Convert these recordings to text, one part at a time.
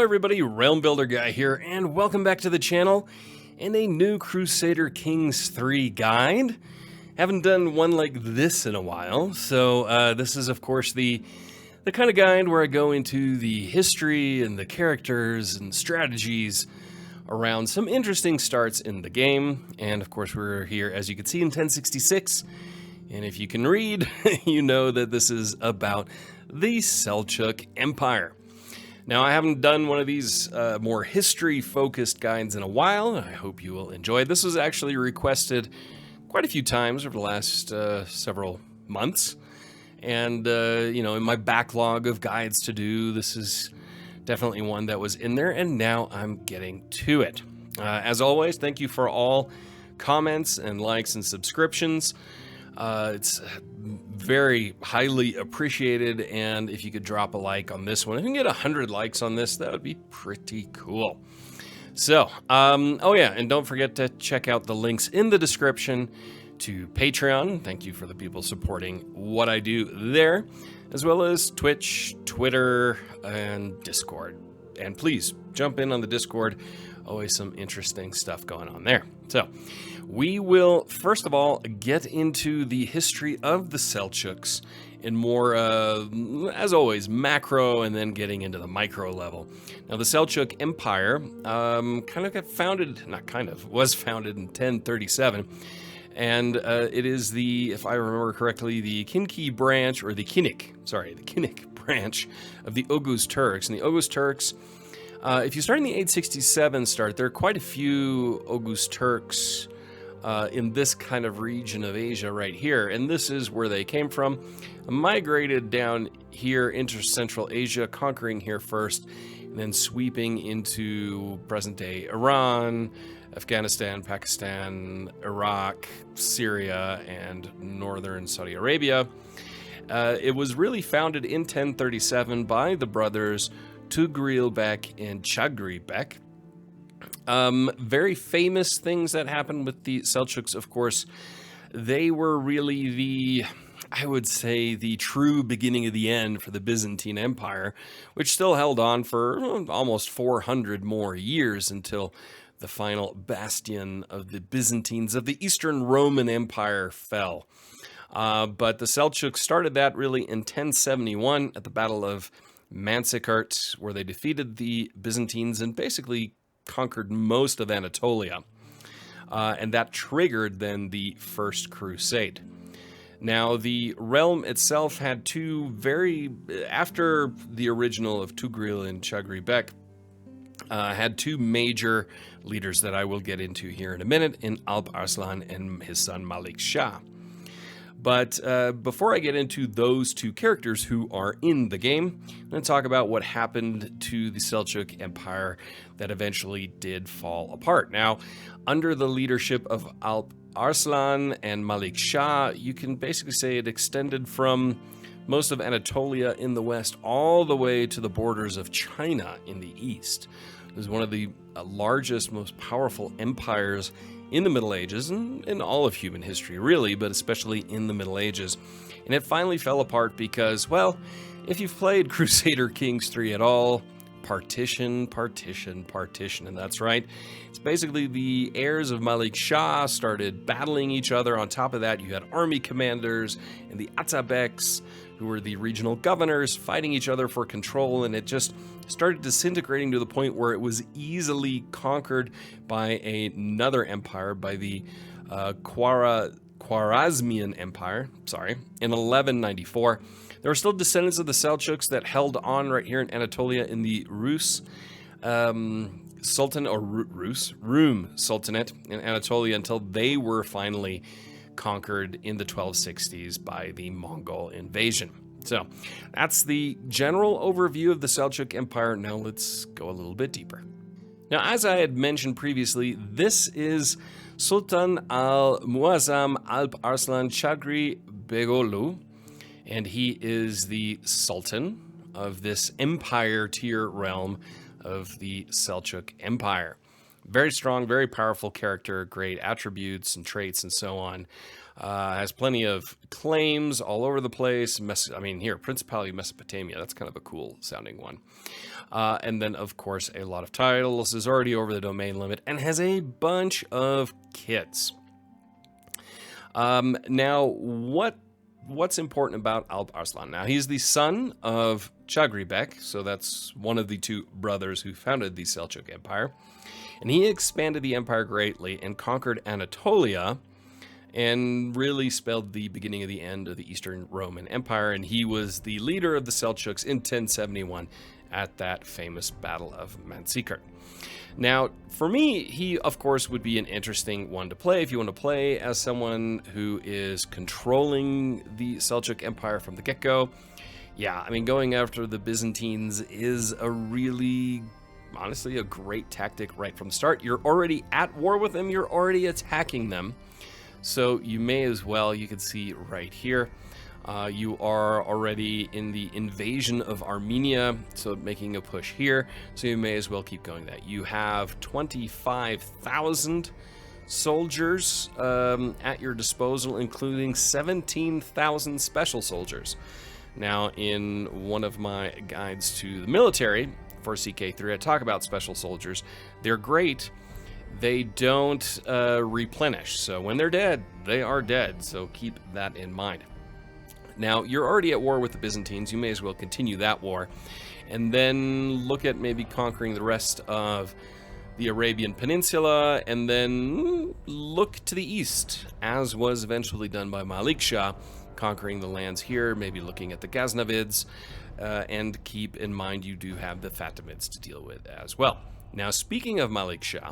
everybody, Realm Builder Guy here, and welcome back to the channel and a new Crusader Kings 3 guide. Haven't done one like this in a while, so this is of course the kind of guide where I go into the history and the characters and strategies around some interesting starts in the game. And of course we're here, as you can see, in 1066, and if you can read, you know that this is about the Seljuk Empire. Now, I haven't done one of these more history-focused guides in a while, and I hope you will enjoy. This was actually requested quite a few times over the last several months. And, you know, in my backlog of guides to do, this is definitely one that was in there, and now I'm getting to it. As always, thank you for all comments and likes and subscriptions. It's very highly appreciated, and if you could drop a like on this one, if you can get 100 likes on this, that would be pretty cool. So, oh yeah, and don't forget to check out the links in the description to Patreon. Thank you for the people supporting what I do there, as well as Twitch, Twitter, and Discord. And please jump in on the Discord. Always some interesting stuff going on there. So, we will, first of all, get into the history of the Seljuks in more, as always, macro, and then getting into the micro level. Now, the Seljuk Empire was founded in 1037, and it is the, if I remember correctly, the Kinki branch, or the Kinnik branch of the Oghuz Turks. And the Oghuz Turks, if you start in the 867 start, there are quite a few Oghuz Turks in this kind of region of Asia right here, and this is where they came from. Migrated down here into Central Asia, conquering here first, and then sweeping into present-day Iran, Afghanistan, Pakistan, Iraq, Syria, and northern Saudi Arabia. It was really founded in 1037 by the brothers Tugril-Bek and Chagribek. Very famous things that happened with the Seljuks, of course. They were really I would say, the true beginning of the end for the Byzantine Empire, which still held on for almost 400 more years until the final bastion of the Byzantines of the Eastern Roman Empire fell. But the Seljuks started that really in 1071 at the Battle of Manzikert, where they defeated the Byzantines and basically conquered most of Anatolia. And that triggered then the First Crusade. Now, the realm itself had after the original of Tugril and Chagribek, had two major leaders that I will get into here in a minute, in Alp Arslan and his son Malik Shah. But before I get into those two characters who are in the game, I'm going to talk about what happened to the Seljuk Empire that eventually did fall apart. Now, under the leadership of Alp Arslan and Malik Shah, you can basically say it extended from most of Anatolia in the west all the way to the borders of China in the east. It was one of the largest, most powerful empires in the Middle Ages, and in all of human history really, but especially in the Middle Ages. And it finally fell apart because, well, if you've played Crusader Kings 3 at all, partition, and that's right. It's basically the heirs of Malik Shah started battling each other. On top of that, you had army commanders and the Atabeks, who were the regional governors, fighting each other for control, and it just started disintegrating to the point where it was easily conquered by another empire, by the Khwarezmian Empire, in 1194. There were still descendants of the Seljuks that held on right here in Anatolia in the Rus Sultan, or Rum Sultanate in Anatolia, until they were finally conquered in the 1260s by the Mongol invasion. So that's the general overview of the Seljuk Empire. Now let's go a little bit deeper. Now, as I had mentioned previously, this is Sultan al-Muazzam Alp Arslan Chagri Begolu, and he is the Sultan of this empire tier realm of the Seljuk Empire. Very strong, very powerful character, great attributes and traits and so on. Has plenty of claims all over the place. I mean, here, Principality of Mesopotamia, that's kind of a cool sounding one. And then, of course, a lot of titles, is already over the domain limit, and has a bunch of kits. Now, what's important about Alp Arslan? Now, he's the son of Chagribek, so that's one of the two brothers who founded the Seljuk Empire. And he expanded the empire greatly and conquered Anatolia and really spelled the beginning of the end of the Eastern Roman Empire. And he was the leader of the Seljuks in 1071 at that famous Battle of Manzikert. Now, for me, he, of course, would be an interesting one to play if you want to play as someone who is controlling the Seljuk Empire from the get-go. Yeah, I mean, going after the Byzantines is a really, honestly, a great tactic right from the start. You're already at war with them. You're already attacking them. So you may as well, you can see right here, you are already in the invasion of Armenia, so making a push here. So you may as well keep going that. You have 25,000 soldiers at your disposal, including 17,000 special soldiers. Now, in one of my guides to the military for CK3, I talk about special soldiers. They're great. They don't replenish. So when they're dead, they are dead. So keep that in mind. Now, you're already at war with the Byzantines. You may as well continue that war. And then look at maybe conquering the rest of the Arabian Peninsula. And then look to the east, as was eventually done by Malik Shah, conquering the lands here, maybe looking at the Ghaznavids. And keep in mind you do have the Fatimids to deal with as well. Now, speaking of Malik Shah,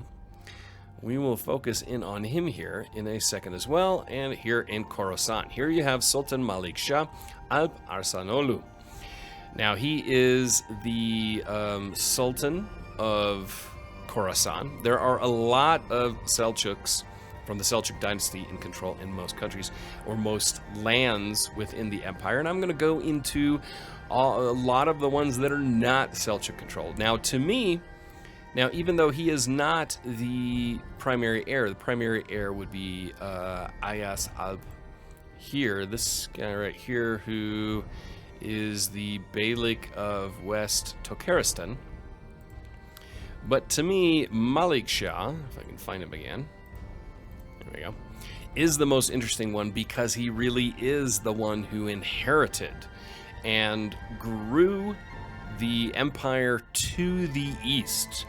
we will focus in on him here in a second as well, and here in Khorasan. Here you have Sultan Malik Shah Alp Arsanolu. Now, he is the Sultan of Khorasan. There are a lot of Seljuks from the Seljuk dynasty in control in most countries, or most lands within the empire, and I'm going to go into a lot of the ones that are not Seljuk controlled. Now, to me, even though he is not the primary heir, the primary heir would be Ayas Alp here, this guy right here, who is the Beylik of West Tokaristan. But to me, Malik Shah, if I can find him again, there we go, is the most interesting one because he really is the one who inherited and grew the empire to the east.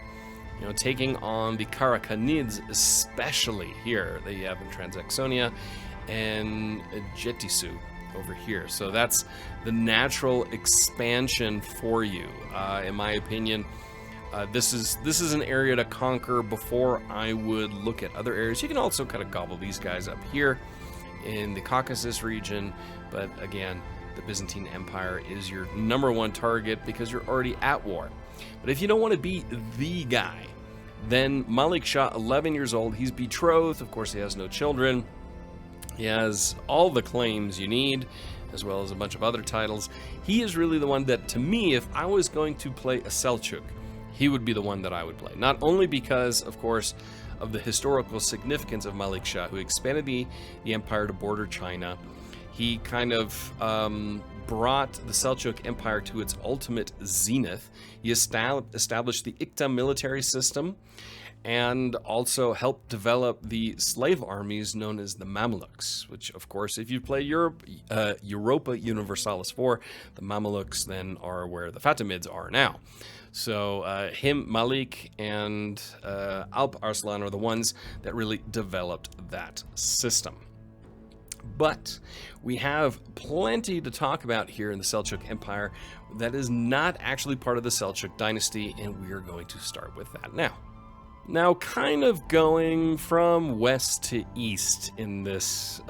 You know, taking on the Karakanids, especially here that you have in Transaxonia, and Jetisu over here. So that's the natural expansion for you, in my opinion. This is an area to conquer before I would look at other areas. You can also kind of gobble these guys up here in the Caucasus region, but again, the Byzantine Empire is your #1 target because you're already at war. But if you don't want to be the guy, then Malik Shah, 11 years old, he's betrothed. Of course, he has no children. He has all the claims you need, as well as a bunch of other titles. He is really the one that, to me, if I was going to play a Seljuk, he would be the one that I would play. Not only because, of course, of the historical significance of Malik Shah, who expanded the empire to border China. He kind of brought the Seljuk Empire to its ultimate zenith. He established the Ikta military system and also helped develop the slave armies known as the Mamelukes, which, of course, if you play Europa Universalis 4, the Mamelukes then are where the Fatimids are now. So Malik, and Alp Arslan are the ones that really developed that system. But we have plenty to talk about here in the Seljuk Empire that is not actually part of the Seljuk dynasty, and we are going to start with that now. Now, kind of going from west to east in this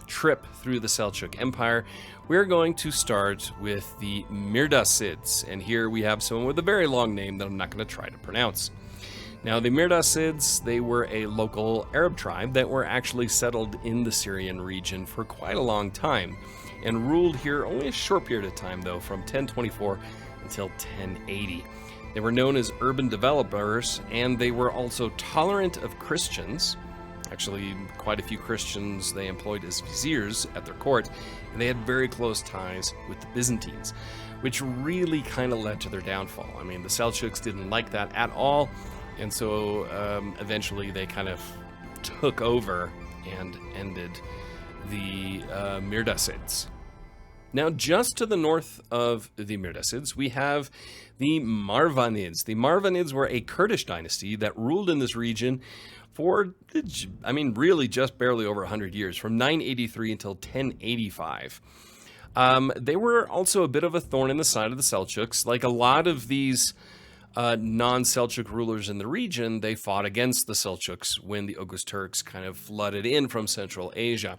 trip through the Seljuk Empire, we're going to start with the Mirdasids, and here we have someone with a very long name that I'm not going to try to pronounce. Now, the Mirdasids, they were a local Arab tribe that were actually settled in the Syrian region for quite a long time, and ruled here only a short period of time, though, from 1024 until 1080. They were known as urban developers, and they were also tolerant of Christians. Actually, quite a few Christians they employed as viziers at their court, and they had very close ties with the Byzantines, which really kind of led to their downfall. I mean, the Seljuks didn't like that at all, and so eventually they kind of took over and ended the Mirdasids. Now, just to the north of the Mirdasids, we have the Marwanids. The Marwanids were a Kurdish dynasty that ruled in this region for, I mean, really just barely over 100 years, from 983 until 1085. They were also a bit of a thorn in the side of the Seljuks. Like a lot of these non-Seljuk rulers in the region, they fought against the Seljuks when the Oghuz Turks kind of flooded in from Central Asia.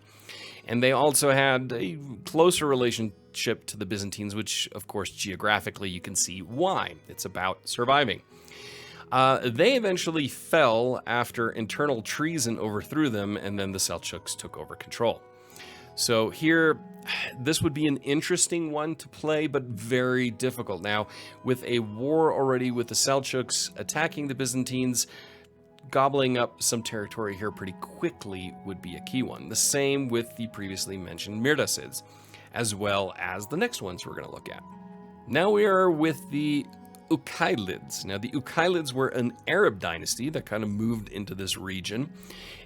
And they also had a closer relationship to the Byzantines, which, of course, geographically you can see why. It's about surviving. They eventually fell after internal treason overthrew them, and then the Seljuks took over control. So here, this would be an interesting one to play, but very difficult. Now, with a war already with the Seljuks attacking the Byzantines, gobbling up some territory here pretty quickly would be a key one. The same with the previously mentioned Mirdasids, as well as the next ones we're going to look at. Now we are with the Uqaylids. Now, the Uqaylids were an Arab dynasty that kind of moved into this region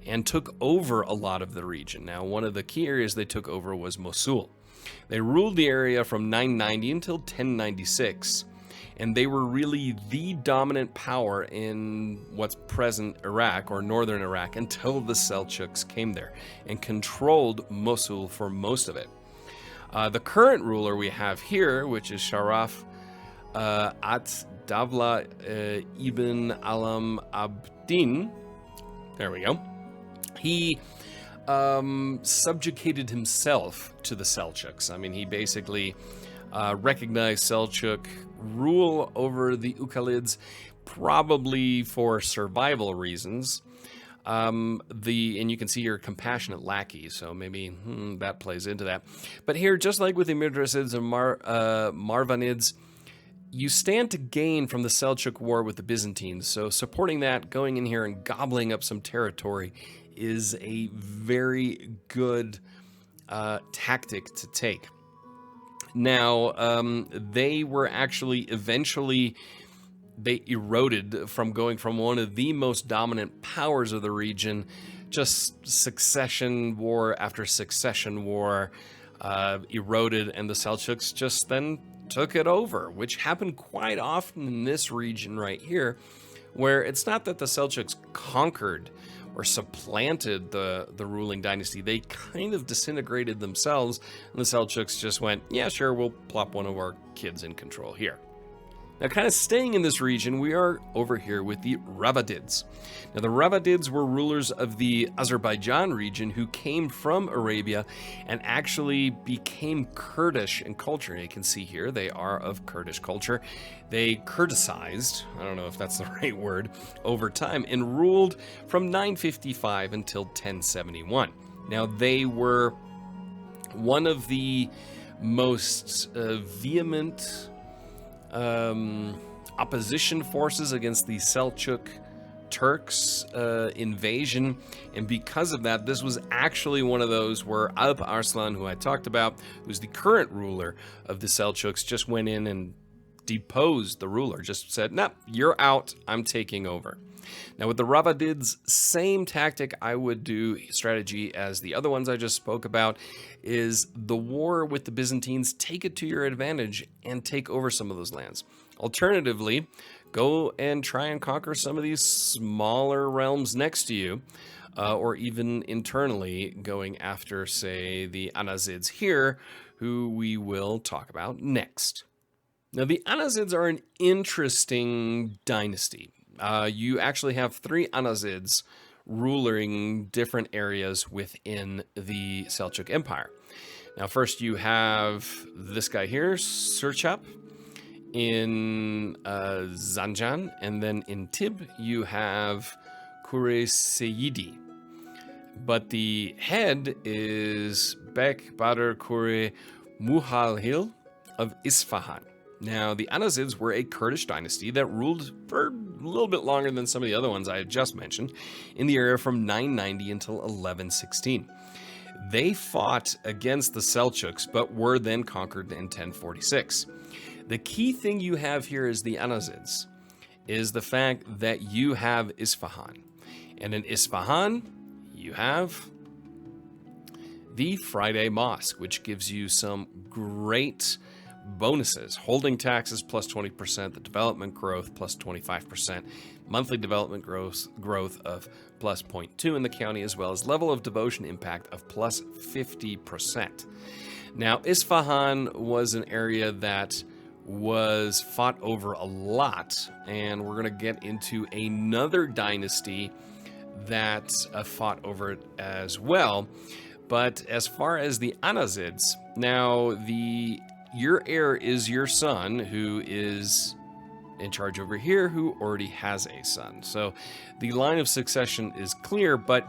and took over a lot of the region. Now, one of the key areas they took over was Mosul. They ruled the area from 990 until 1096, and they were really the dominant power in what's present Iraq, or northern Iraq, until the Seljuks came there and controlled Mosul for most of it. The current ruler we have here, which is Sharaf At-Dawla ibn Alam Abdin. There we go. He subjugated himself to the Seljuks. I mean, he basically recognized Seljuk rule over the Uqaylids, probably for survival reasons. And you can see here compassionate lackey, so maybe that plays into that. But here, just like with the Mirdasids and Marwanids, you stand to gain from the Seljuk war with the Byzantines, so supporting that, going in here and gobbling up some territory is a very good tactic to take. Now, they were actually eventually, they eroded from going from one of the most dominant powers of the region, just succession war after succession war eroded, and the Seljuks just then took it over, which happened quite often in this region right here, where it's not that the Seljuks conquered or supplanted the ruling dynasty. They kind of disintegrated themselves, and the Seljuks just went, yeah, sure, we'll plop one of our kids in control here. Now, kind of staying in this region, we are over here with the Rawwadids. Now, the Rawwadids were rulers of the Azerbaijan region who came from Arabia and actually became Kurdish in culture. And you can see here, they are of Kurdish culture. They Kurdicized, I don't know if that's the right word, over time, and ruled from 955 until 1071. Now, they were one of the most vehement opposition forces against the Seljuk Turks invasion, and because of that, this was actually one of those where Alp Arslan, who I talked about, who's the current ruler of the Seljuks, just went in and deposed the ruler, just said, nah, you're out, I'm taking over. Now with the Rawwadids, same tactic I would do, strategy as the other ones I just spoke about, is the war with the Byzantines, take it to your advantage and take over some of those lands. Alternatively, go and try and conquer some of these smaller realms next to you, or even internally going after, say, the Annazids here, who we will talk about next. Now the Annazids are an interesting dynasty. You actually have 3 Annazids ruling different areas within the Seljuk Empire. Now, first you have this guy here, Seljuk, in Zanjan, and then in Tib you have Kureseyidi. But the head is Bek Badr Kure Muhalhil of Isfahan. Now, the Annazids were a Kurdish dynasty that ruled for a little bit longer than some of the other ones I had just mentioned in the area from 990 until 1116. They fought against the Seljuks, but were then conquered in 1046. The key thing you have here is the Annazids, is the fact that you have Isfahan. And in Isfahan, you have the Friday Mosque, which gives you some great bonuses. Holding taxes plus 20%, the development growth plus 25%, monthly development growth of plus 0.2 in the county, as well as level of devotion impact of plus 50%. Now, Isfahan was an area that was fought over a lot, and we're going to get into another dynasty that fought over it as well. But as far as the Annazids, now your heir is your son, who is in charge over here, who already has a son. So the line of succession is clear, but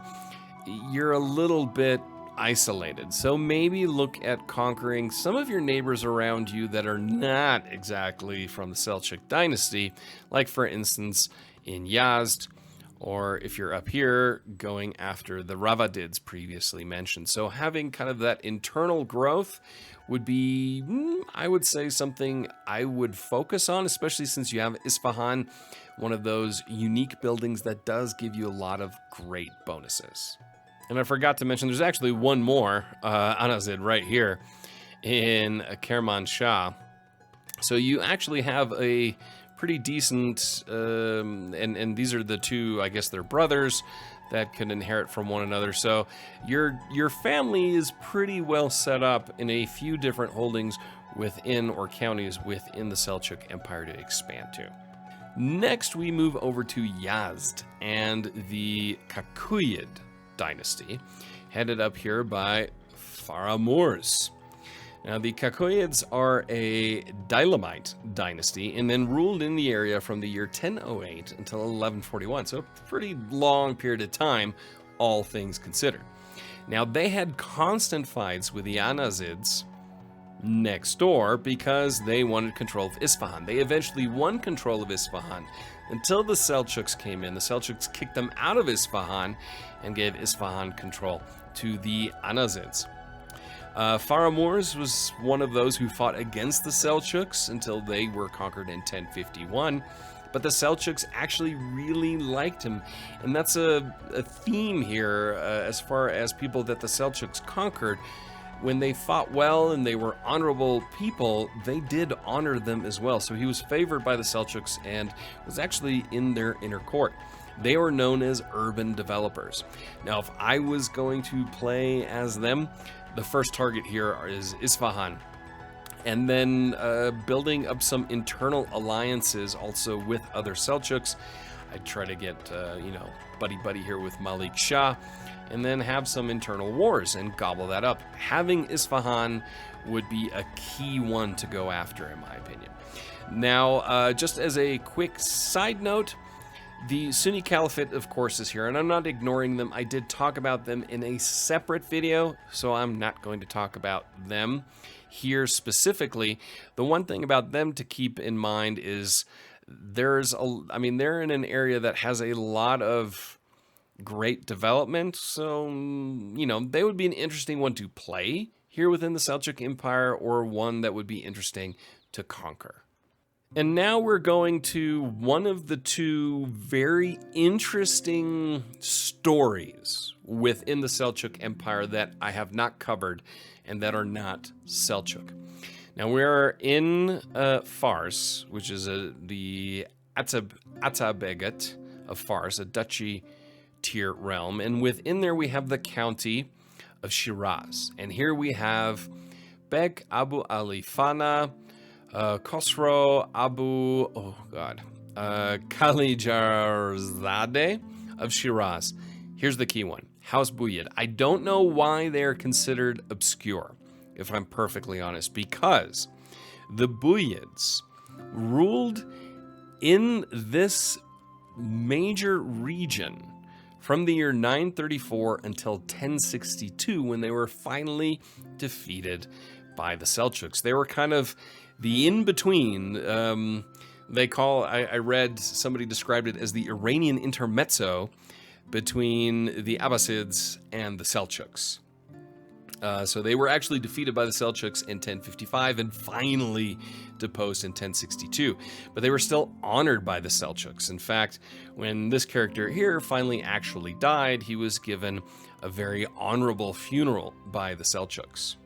you're a little bit isolated. So maybe look at conquering some of your neighbors around you that are not exactly from the Seljuk dynasty, like for instance in Yazd, or if you're up here, going after the Rawwadids previously mentioned. So having kind of that internal growth would be, I would say, something I would focus on, especially since you have Isfahan, one of those unique buildings that does give you a lot of great bonuses. And I forgot to mention, there's actually one more Annazid right here in Kermanshah. So you actually have a pretty decent, and these are the two, I guess they're brothers that can inherit from one another. So your family is pretty well set up in a few different holdings within, or counties within, the Seljuk Empire to expand to. Next, we move over to Yazd and the Kakuyid dynasty, headed up here by Faramurs. Now, the Kakuyids are a Dilemite dynasty and then ruled in the area from the year 1008 until 1141, so a pretty long period of time, all things considered. Now, they had constant fights with the Annazids next door because they wanted control of Isfahan. They eventually won control of Isfahan until the Seljuks came in. The Seljuks kicked them out of Isfahan and gave Isfahan control to the Annazids. Faramurs was one of those who fought against the Seljuks until they were conquered in 1051, but the Seljuks actually really liked him, and that's a theme here as far as people that the Seljuks conquered. When they fought well and they were honorable people, they did honor them as well. So he was favored by the Seljuks and was actually in their inner court. They were known as urban developers. Now, if I was going to play as them, the first target here is Isfahan, and then building up some internal alliances also with other Seljuks. I'd try to get, buddy here with Malik Shah, and then have some internal wars and gobble that up. Having Isfahan would be a key one to go after, in my opinion. Now, just as a quick side note, the Sunni Caliphate, of course, is here, and I'm not ignoring them. I did talk about them in a separate video, so I'm not going to talk about them here specifically. The one thing about them to keep in mind is they're in an area that has a lot of great development, so, they would be an interesting one to play here within the Seljuk Empire, or one that would be interesting to conquer. And now we're going to one of the two very interesting stories within the Seljuk Empire that I have not covered and that are not Seljuk. Now, we're in Fars, which is the Atabegat of Fars, a duchy tier realm. And within there we have the county of Shiraz. And here we have Bek Abu Ali Fana, Khosrow Abu, Kalijarzadeh of Shiraz. Here's the key one, House Buyid. I don't know why they're considered obscure, if I'm perfectly honest, because the Buyids ruled in this major region from the year 934 until 1062, when they were finally defeated by the Seljuks. They were kind of The in-between, they call, I read somebody described it as the Iranian intermezzo between the Abbasids and the Seljuks. So they were actually defeated by the Seljuks in 1055 and finally deposed in 1062. But they were still honored by the Seljuks. In fact, when this character here finally actually died, he was given a very honorable funeral by the Seljuks.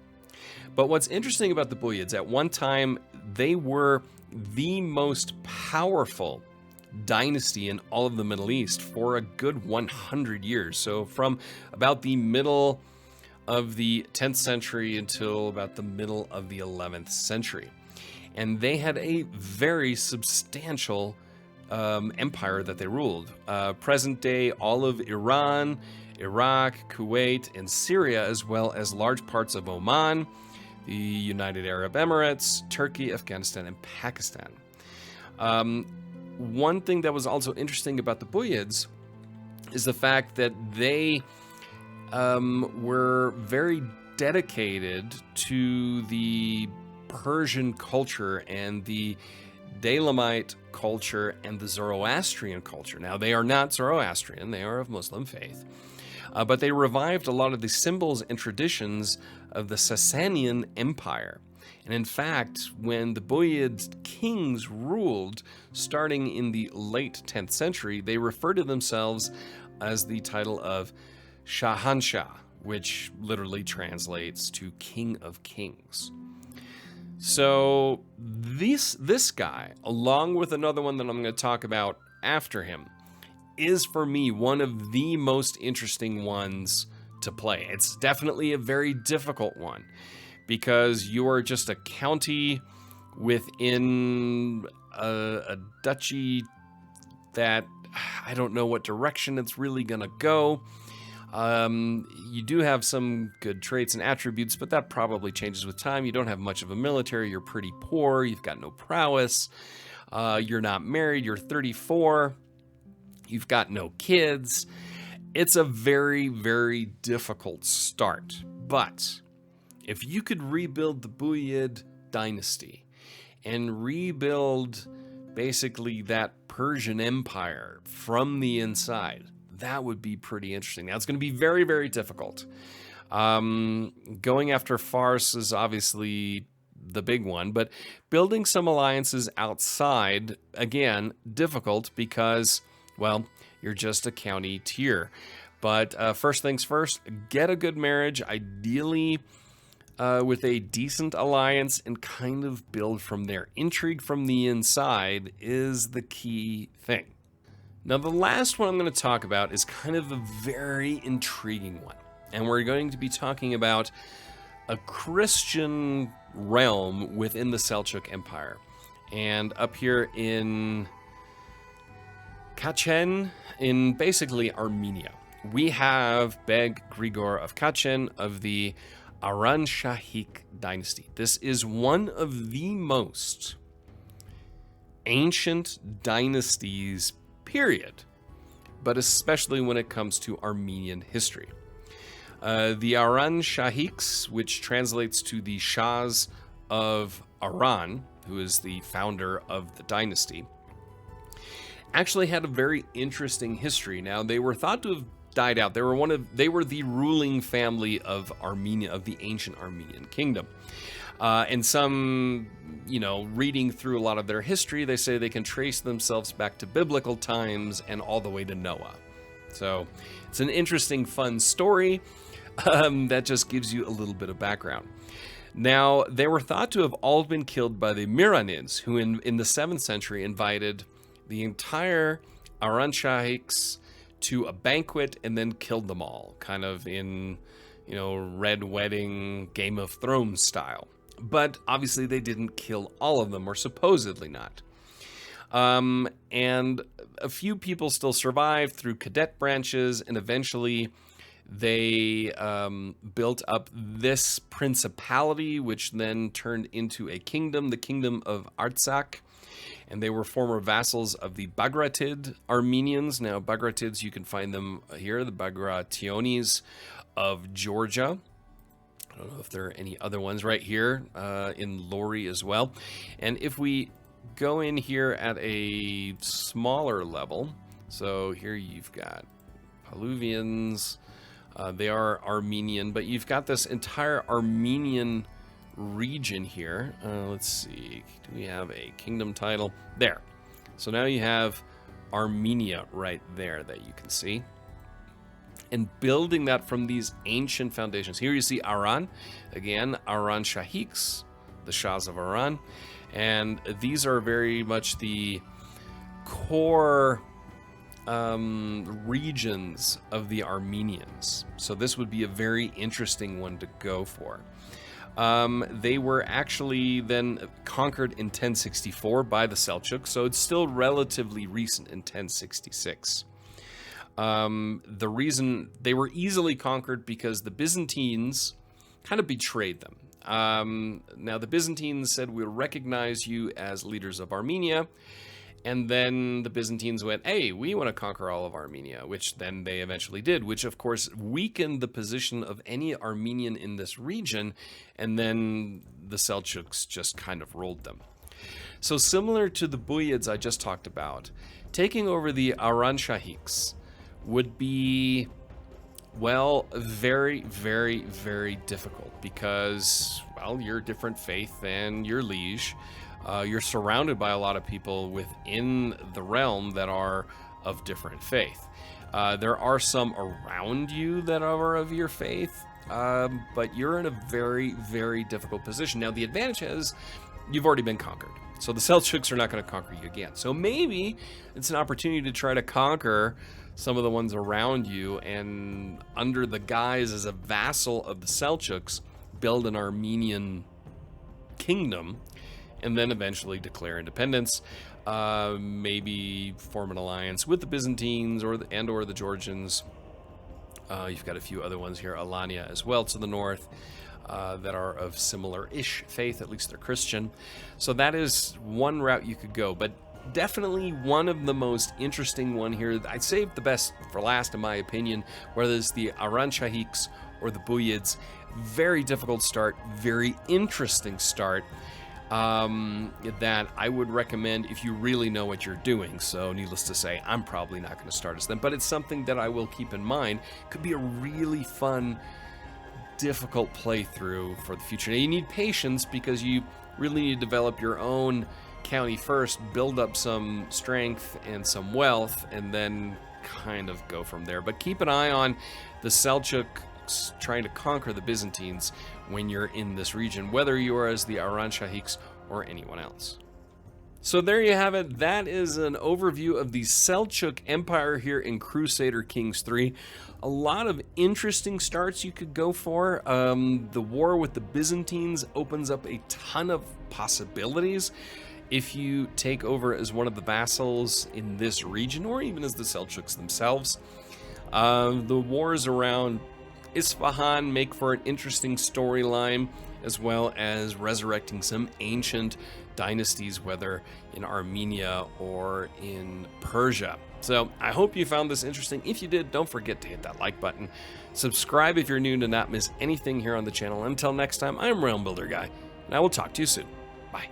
But what's interesting about the Buyids, at one time, they were the most powerful dynasty in all of the Middle East for a good 100 years. So from about the middle of the 10th century until about the middle of the 11th century. And they had a very substantial empire that they ruled. Present day, all of Iran, Iraq, Kuwait, and Syria, as well as large parts of Oman, the United Arab Emirates, Turkey, Afghanistan, and Pakistan. One thing that was also interesting about the Buyids is the fact that they were very dedicated to the Persian culture and the Daylamite culture and the Zoroastrian culture. Now, they are not Zoroastrian, they are of Muslim faith, but they revived a lot of the symbols and traditions of the Sasanian Empire. And in fact, when the Buyid kings ruled, starting in the late 10th century, they referred to themselves as the title of Shahanshah, which literally translates to King of Kings. So this guy, along with another one that I'm going to talk about after him, is for me one of the most interesting ones to play. It's definitely a very difficult one because you are just a county within a duchy that I don't know what direction it's really going to go. You do have some good traits and attributes, but that probably changes with time. You don't have much of a military. You're pretty poor. You've got no prowess. You're not married. You're 34. You've got no kids. It's a very, very difficult start. But if you could rebuild the Buyid dynasty and rebuild basically that Persian Empire from the inside, that would be pretty interesting. Now, it's going to be very, very difficult. Going after Fars is obviously the big one, but building some alliances outside, again, difficult because, well, you're just a county tier. But first things first, get a good marriage, ideally with a decent alliance, and kind of build from there. Intrigue from the inside is the key thing. Now, the last one I'm going to talk about is kind of a very intriguing one. And we're going to be talking about a Christian realm within the Seljuk Empire. And up here in Kachen, in basically Armenia, we have Beg Grigor of Kachen of the Aranshahik dynasty. This is one of the most ancient dynasties, period, but especially when it comes to Armenian history. The Aranshahiks, which translates to the Shahs of Aran, who is the founder of the dynasty, actually had a very interesting history. Now, they were thought to have died out. They were the ruling family of Armenia, of the ancient Armenian kingdom. And some, reading through a lot of their history, they say they can trace themselves back to biblical times and all the way to Noah. So it's an interesting, fun story that just gives you a little bit of background. Now, they were thought to have all been killed by the Marwanids, who in the 7th century invited the entire Aranshahiks to a banquet and then killed them all, kind of in, Red Wedding, Game of Thrones style. But obviously they didn't kill all of them, or supposedly not. And a few people still survived through cadet branches, and eventually they built up this principality, which then turned into a kingdom, the kingdom of Artsakh. And they were former vassals of the Bagratid Armenians. Now, Bagratids, you can find them here, the Bagrationes of Georgia. I don't know if there are any other ones right here in Lori as well. And if we go in here at a smaller level, so here you've got Paluvians, they are Armenian, but you've got this entire Armenian region here. Let's see, do we have a kingdom title? There. So now you have Armenia right there that you can see. And building that from these ancient foundations. Here you see Aran, again, Aran Shahiks, the Shahs of Aran. And these are very much the core regions of the Armenians. So this would be a very interesting one to go for. They were actually then conquered in 1064 by the Seljuks, so it's still relatively recent in 1066. The reason they were easily conquered because the Byzantines kind of betrayed them. Now, the Byzantines said, we'll recognize you as leaders of Armenia. And then the Byzantines went, hey, we want to conquer all of Armenia, which then they eventually did, which of course weakened the position of any Armenian in this region. And then the Seljuks just kind of rolled them. So similar to the Buyids I just talked about, taking over the Aran Shahiks would be, well, very, very, very difficult because, well, you're a different faith than your liege. You're surrounded by a lot of people within the realm that are of different faith. There are some around you that are of your faith, but you're in a very, very difficult position. Now, the advantage is you've already been conquered. So the Seljuks are not going to conquer you again. So maybe it's an opportunity to try to conquer some of the ones around you and under the guise as a vassal of the Seljuks, build an Armenian kingdom and then eventually declare independence. Maybe form an alliance with the Byzantines or the Georgians. You've got a few other ones here, Alania as well to the north, that are of similar-ish faith, at least they're Christian. So that is one route you could go, but definitely one of the most interesting one here. I'd save the best for last, in my opinion, whether it's the Aran Shahiks or the Buyids. Very difficult start, very interesting start. That I would recommend if you really know what you're doing. So needless to say, I'm probably not going to start as them, but it's something that I will keep in mind. Could be a really fun, difficult playthrough for the future. Now, you need patience because you really need to develop your own county first, build up some strength and some wealth, and then kind of go from there. But keep an eye on the Seljuks trying to conquer the Byzantines when you're in this region, whether you are as the Aran Shahiks or anyone else. So there you have it. That is an overview of the Seljuk Empire here in Crusader Kings 3. A lot of interesting starts you could go for. The war with the Byzantines opens up a ton of possibilities if you take over as one of the vassals in this region, or even as the Seljuks themselves. The wars around Isfahan make for an interesting storyline, as well as resurrecting some ancient dynasties, whether in Armenia or in Persia. So I hope you found this interesting. If you did, don't forget to hit that like button. Subscribe if you're new to not miss anything here on the channel. Until next time, I'm Realm Builder Guy, and I will talk to you soon. Bye.